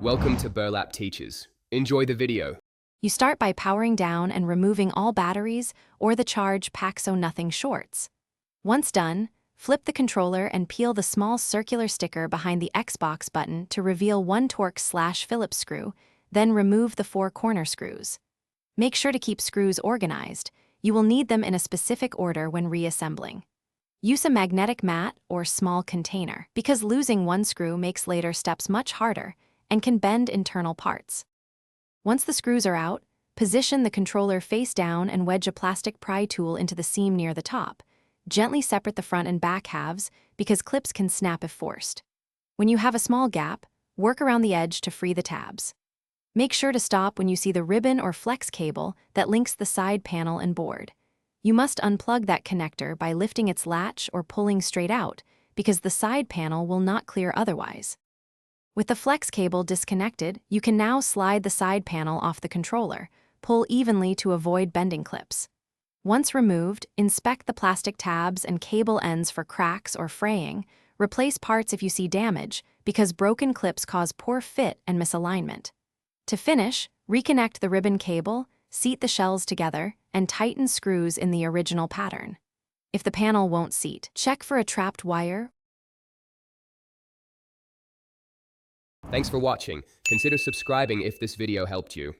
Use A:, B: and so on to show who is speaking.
A: Welcome to Burlap Teachers. Enjoy the video.
B: You start by powering down and removing all batteries or the charge pack-so-nothing shorts. Once done, flip the controller and peel the small circular sticker behind the Xbox button to reveal one Torx/Phillips screw, then remove the 4 corner screws. Make sure to keep screws organized. You will need them in a specific order when reassembling. Use a magnetic mat or small container, because losing one screw makes later steps much harder and can bend internal parts. Once the screws are out, position the controller face down and wedge a plastic pry tool into the seam near the top. Gently separate the front and back halves because clips can snap if forced. When you have a small gap, work around the edge to free the tabs. Make sure to stop when you see the ribbon or flex cable that links the side panel and board. You must unplug that connector by lifting its latch or pulling straight out, because the side panel will not clear otherwise. With the flex cable disconnected, you can now slide the side panel off the controller. Pull evenly to avoid bending clips. Once removed, inspect the plastic tabs and cable ends for cracks or fraying. Replace parts if you see damage, because broken clips cause poor fit and misalignment. To finish, reconnect the ribbon cable, seat the shells together, and tighten screws in the original pattern. If the panel won't seat, check for a trapped wire.
A: Thanks for watching. Consider subscribing if this video helped you.